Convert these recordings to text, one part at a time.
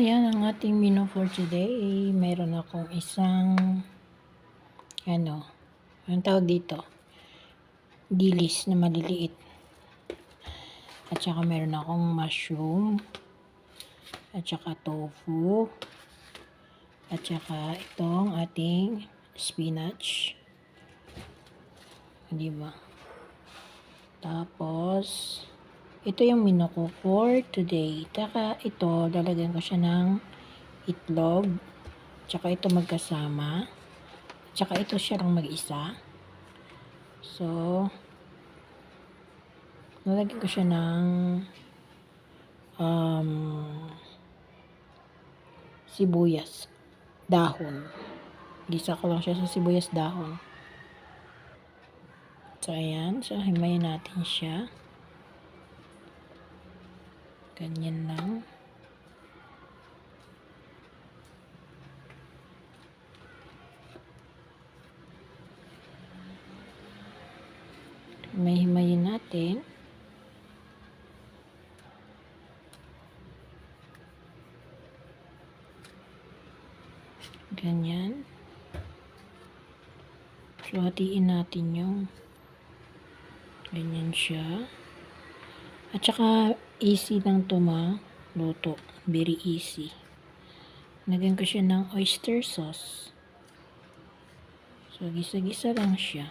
ayan ang ating menu for today. Meron akong isang, ang tawag dito, dilis na maliliit. At saka meron akong mushroom. At saka tofu. At saka itong ating spinach. Diba? Tapos, ito yung menu ko for today. Taka ito, lalagyan ko siya ng itlog. Tsaka ito magkasama. Tsaka ito siya lang mag-isa. So, lalagyan ko siya ng sibuyas dahon. Gisa ko lang siya sa sibuyas dahon. So, ayan. So, himayin natin siya. Ganyan lang. Himayin natin. Ganyan. So, hatiin natin yung ganyan siya. At saka, easy lang ito luto. Very easy. Lagyan ko siya ng oyster sauce. So, gisa-gisa lang siya.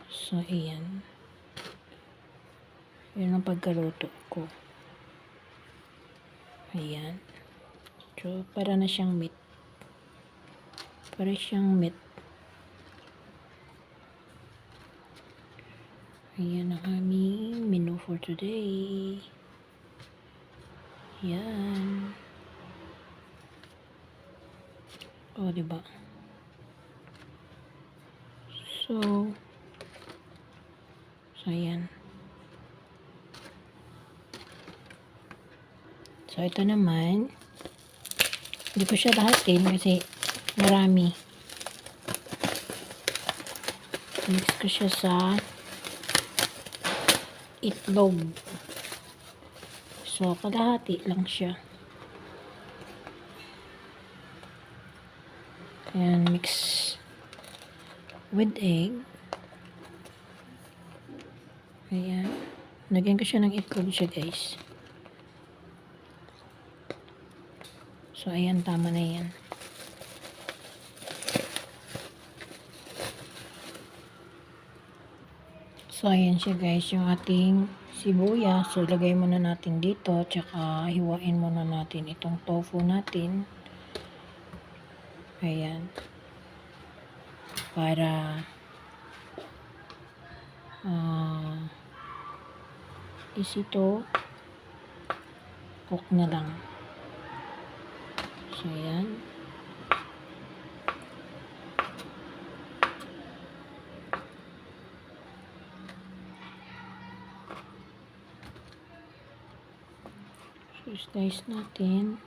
So, ayan. Yun ang pagkaluto ko. Ayan. So, para na siyang meat. Para siyang meat. Ayan ang aming menu for today. Ayan. O, diba? So, ayan. So, ito naman, hindi ko siya lahatin kasi marami. Mix ko siya sa itlog. So, kalahati lang siya. Ayan, mix with egg. Ayan. Lagyan ko siya ng itlog siya, guys. So, ayan, tama na yan. So, ayan siya, guys, yung ating sibuyas. So, lagay muna natin dito. Tsaka, hiwain muna natin itong tofu natin. Ayan. Para, ito, cook na lang. So, ayan. So, slice natin.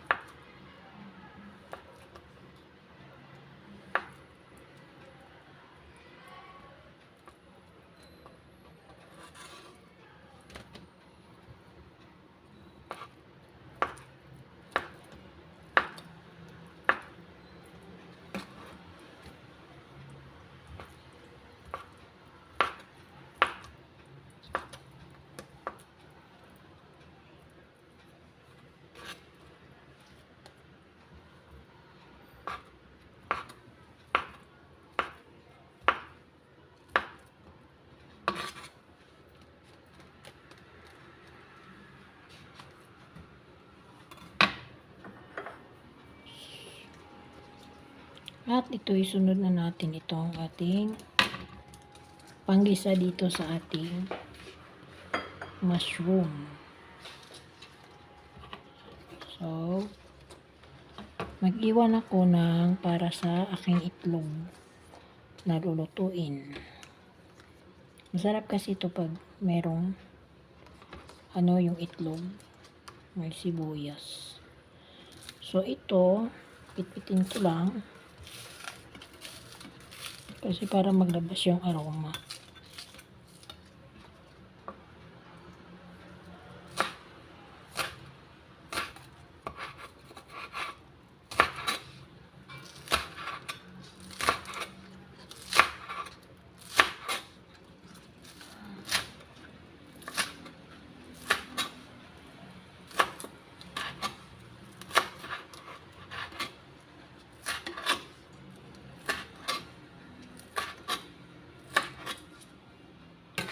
At ito, isunod na natin itong ating panggisa dito sa ating mushroom. So, mag-iwan ako ng para sa aking itlog na lulutuin. Masarap kasi ito pag merong yung itlog, may sibuyas. So, ito, pitpitin ko lang. Kasi para maglabas yung aroma.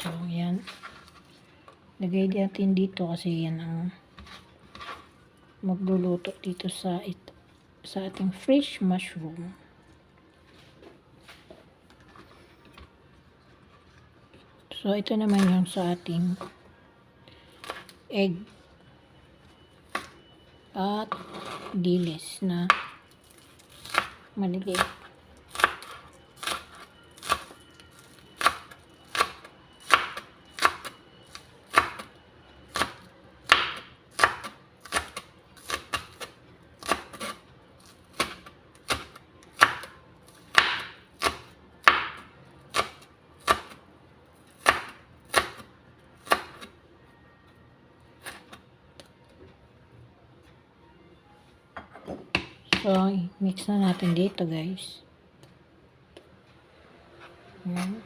So, yan. Lagay natin dito kasi yan ang magluluto dito sa ating fresh mushroom. So, ito naman yung sa ating egg at dilis na maliliit. So, mix na natin dito, guys. Ayan.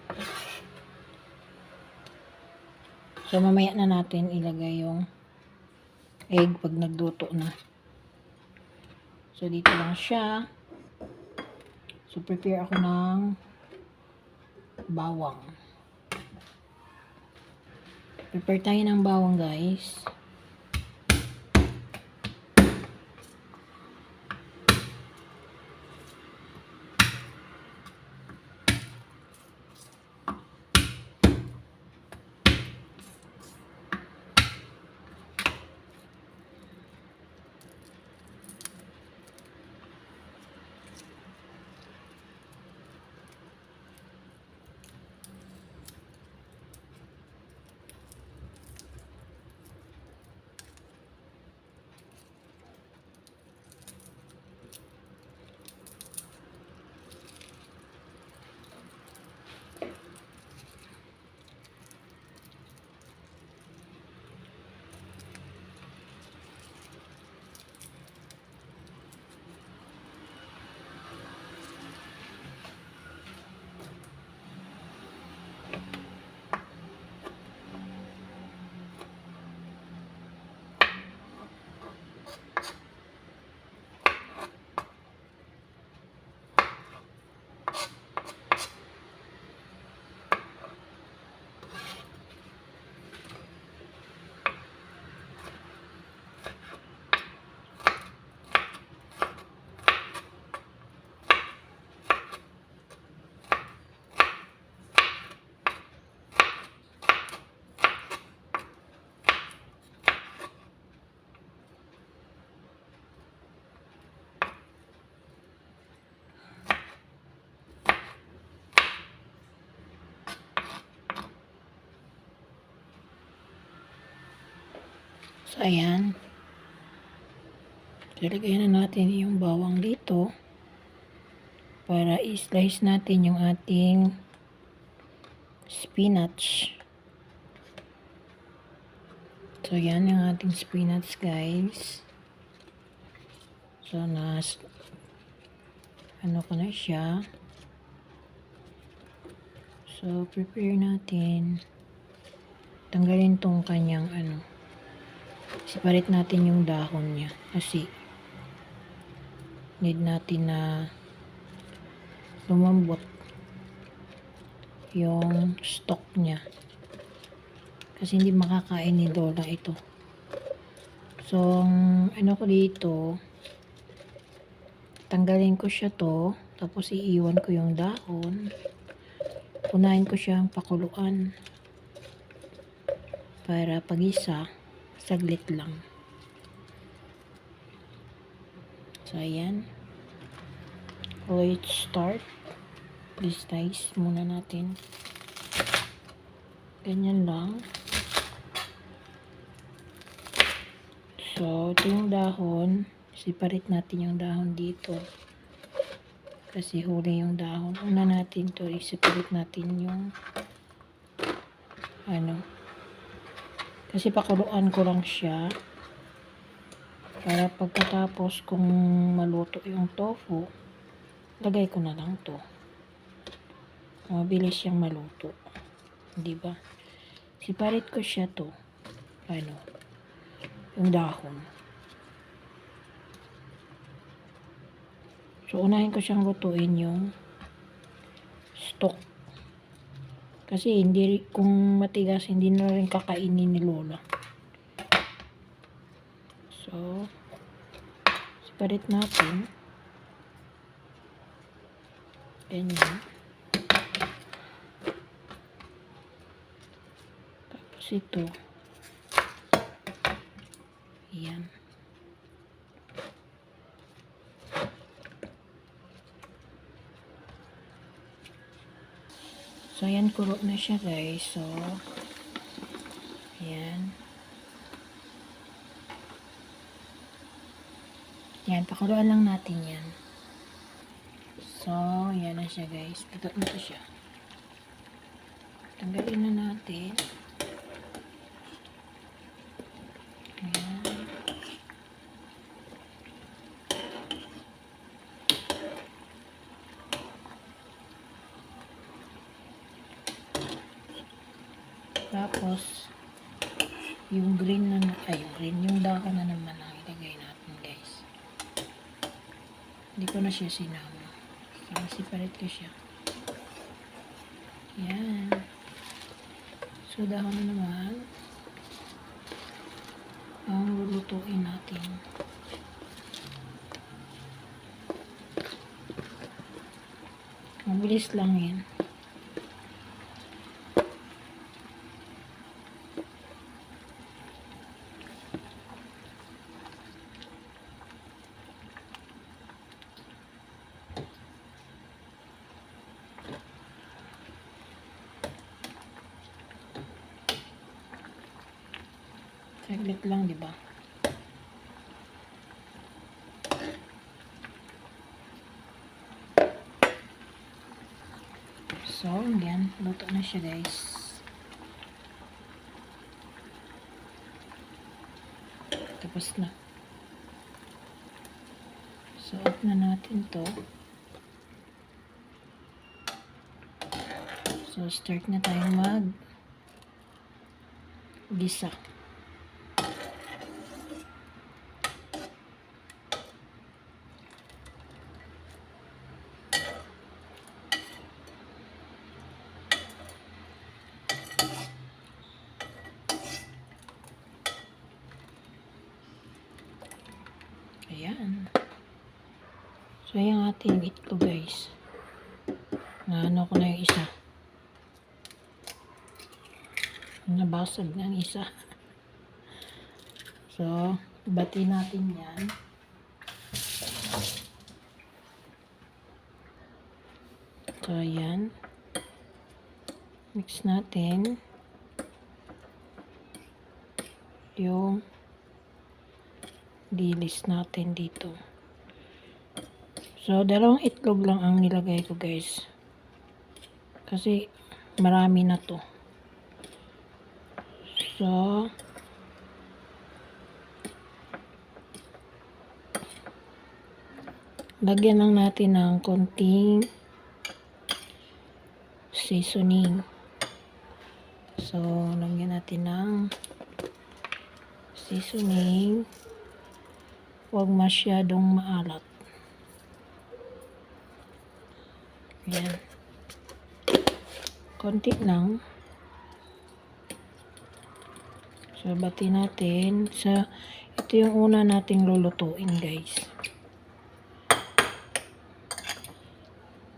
So, mamaya na natin ilagay yung egg pag nagluto na. So, dito lang siya. So, prepare ako ng bawang. Prepare tayo ng bawang, guys. So, ayan. Ilagay na natin yung bawang dito para i-slice natin yung ating spinach. So, yan yung ating spinach, guys. So, ano ko na siya. So, prepare natin. Tanggalin tong kanyang separate natin yung dahon niya kasi need natin na lumambot yung stock niya kasi hindi makakain ni Lola ito. So, ano ko dito, tanggalin ko siya to, tapos iiwan ko yung dahon, unahin ko siyang pakuluan para pag-isa saglit lang. So, ayan. Let's start. Slice muna natin. Ganyan lang. So, ito yung dahon. Separate natin yung dahon dito. Kasi huli yung dahon. Una natin to, i-separate natin yung kasi pakuluan ko lang siya para pagkatapos kung maluto yung tofu, lagay ko na lang to. Mabilis siyang maluto. Diba? Separate ko siya to. Yung dahon. So, unahin ko siyang lutuin yung stock. Kasi hindi, kung matigas, hindi na rin kakainin ni Lola. So, separate natin. Ganyan. Tapos ito. Ayan. So, ayan, kuro na siya, guys. So, ayan. Ayan, pakuluan lang natin yan. So, ayan na siya, guys. Ito na siya. Tanggalin na natin. Ayan. Tapos, yung green na, yung dahon na naman ang ilagay natin, guys. Hindi ko na siya sinama. So, separate ko siya. Yan. So, dahon na naman ang lulutuin natin. Mabilis lang yan. Saglit lang, di ba? So, yan. Luto na siya, guys. Tapos na. So, off na natin to. So, start na tayong mag-gisa. Ayan. So, yung ating itlog, guys. Naano ko na yung isa. Nabasag na ang isa. So, bati natin yan. So, ayan. Mix natin yung dilis natin dito. So, dalawang itlog lang ang nilagay ko, guys. Kasi, marami na to. So, lagyan lang natin ng konting seasoning. So, lagyan natin ng seasoning. Huwag masyadong maalat. Ayan. Konti lang. So, bati natin. So, ito yung una nating lulutuin, guys.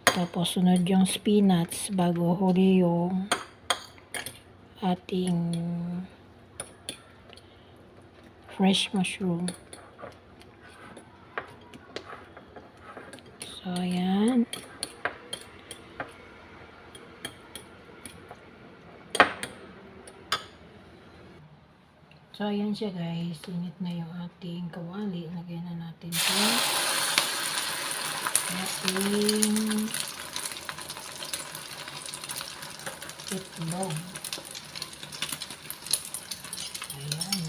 Tapos, sunod yung spinach bago huli yung ating fresh mushroom. So, ayan. So, ayan siya, guys. Init na yung ating kawali. Lagyan na natin ito. Ating itlog. Ayan.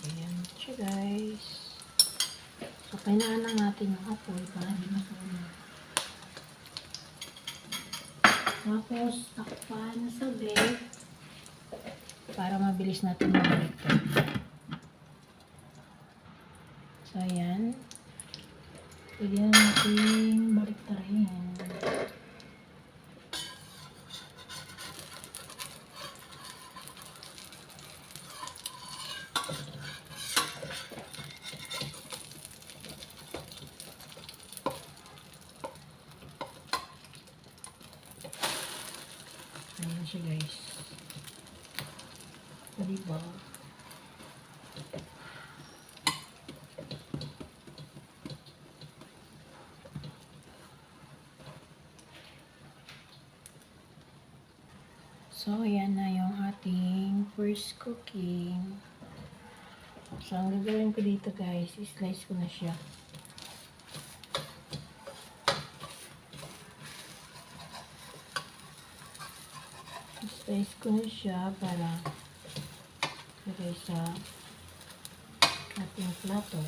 Ayan siya, guys. So, kainaan lang natin yung apoy para hindi masunog. Tapos, takpan sa bed para mabilis natin mabalito. So, ayan. Pwede na natin baliktarin. Ayan siya guys. O, diba? So, ayan na yung ating first cooking. So, ang gagawin ko dito guys, slice ko na siya. Slice ko na siya para lagay sa ating plato.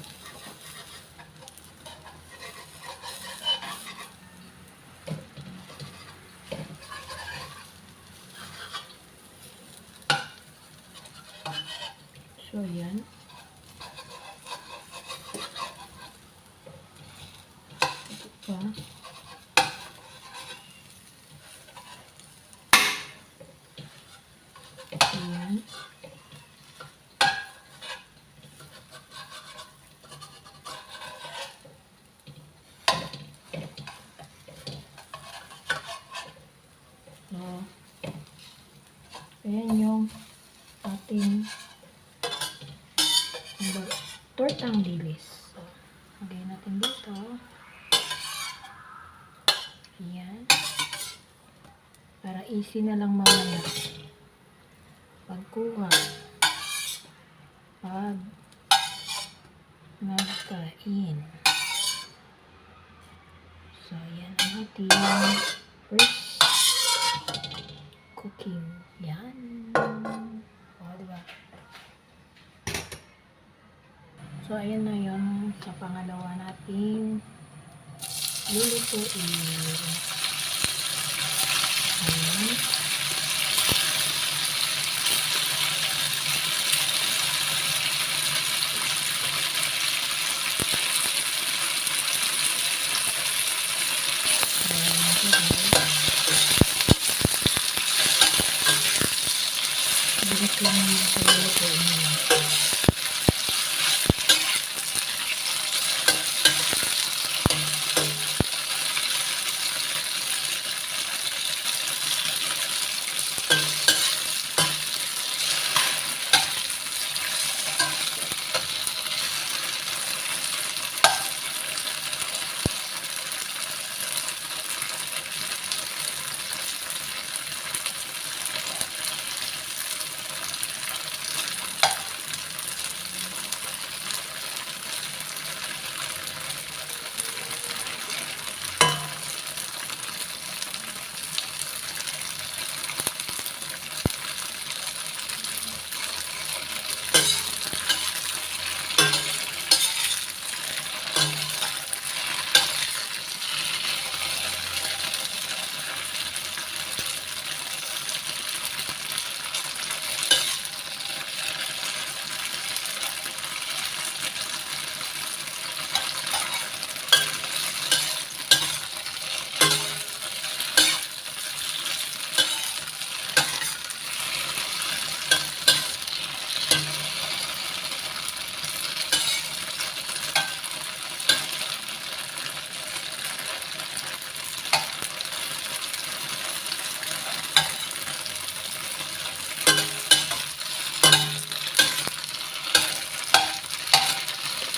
So, ayan. Ito pa. Ayan. So, ayan yung ating tortang dilis. So, lagay natin dito. Ayan. Para easy na lang mamaya. Pagkuha. Pag nagkain. So, ayan ang ating first cooking. Yan. O, diba? So, ayan na yun sa pangalawa natin lulutuin. Ayan. Bigat lang yung sa lulutuin nila.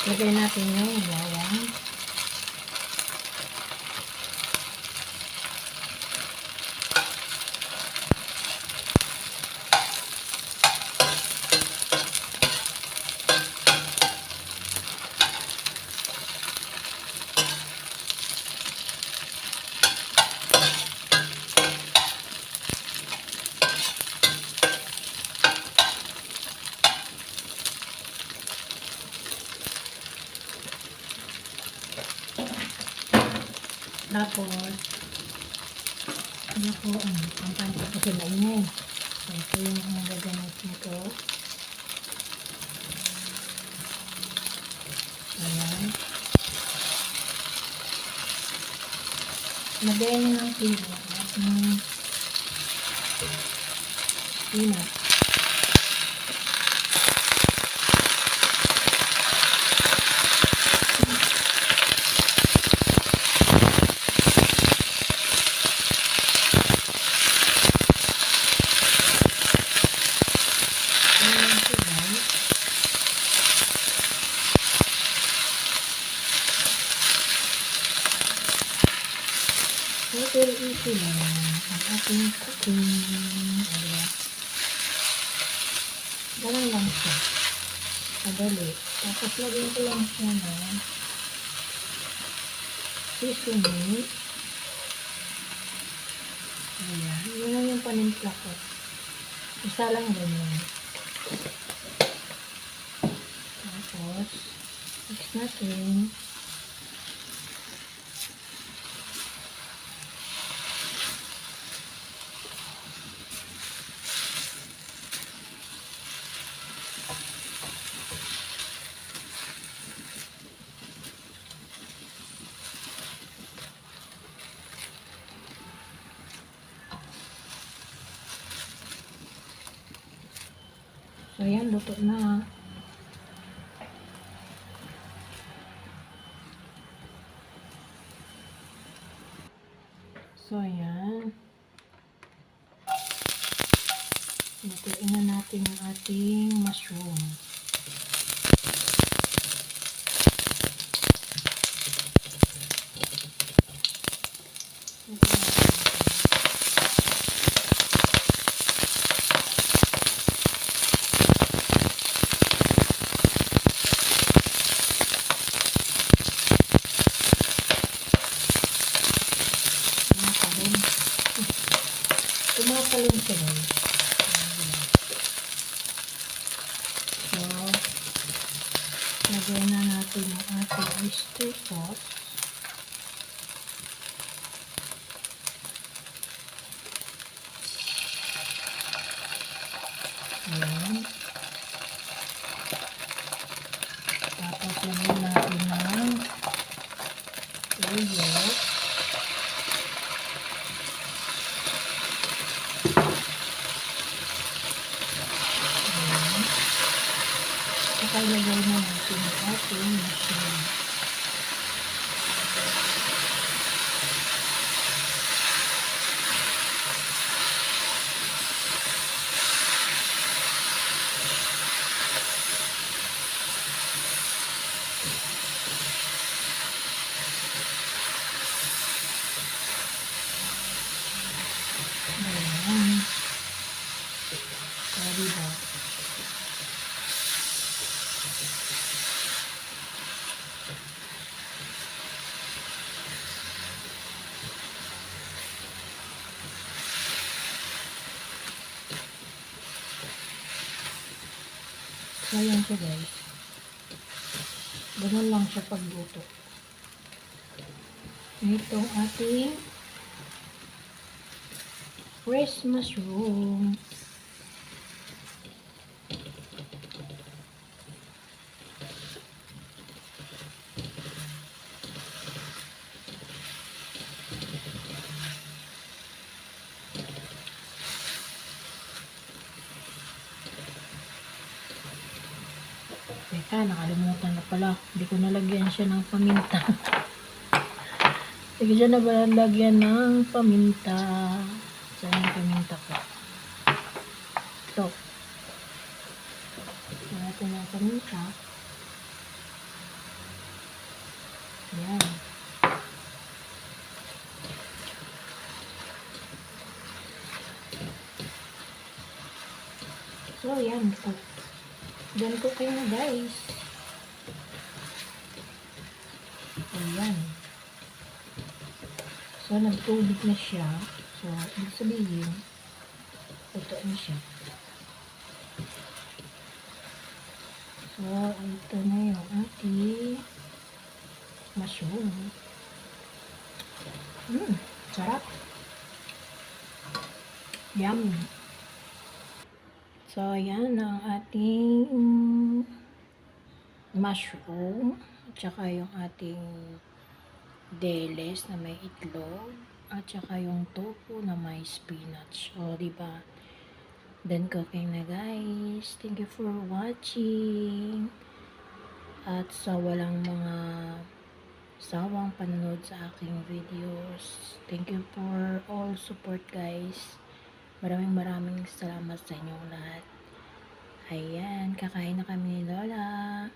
Lagay natin yung bawang. Tapos, ano po, ang panty ko sila ingay. So, ito yung magagamit nito. Ayan. Lagyan nyo ng peanut. Peanut. Very easy lang ang ating cooking. Ayan. Ganun lang siya. Madali. Tapos lagyan ko lang siya ng seasoning. Ayan. Yun lang yung panimpla ko. Isa lang ganyan. Tapos, mix natin. So, ayan, luto na. So, ayan. Lutuin na natin yung ating mushroom. Tumatalon siya nun. So, lagyan na natin yung ating oyster sauce. Ayan. Tapos lagyan natin ng yogurt. Saka ilagay na natin yung ating mushroom. Ayan. So, diba? So, ayan siya guys. Ganun lang siya pagluto. Itong ating fresh mushroom. Teka, nakalimutan na pala. Hindi ko nalagyan siya ng paminta. Hindi ko siya nalagyan ng paminta. Saan yung paminta ko? Ito. Saan natin ang paminta. Ayan. So, ayan. Ganito kayo na guys. Ayan. So, nagtubig na siya. So, ibig sabihin, ito na siya. So, ito na yung ating mushroom. Sarap. Yummy. So, ayan ang ating mushroom. At saka yung ating deles na may itlog. at saka yung tofu na may spinach. O, diba? Then cooking na guys. Thank you for watching. At sa walang mga sawang panonood sa aking videos. Thank you for all support guys. Maraming salamat sa inyong lahat. Ayan, kakain na kami ni Lola.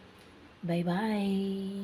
Bye-bye!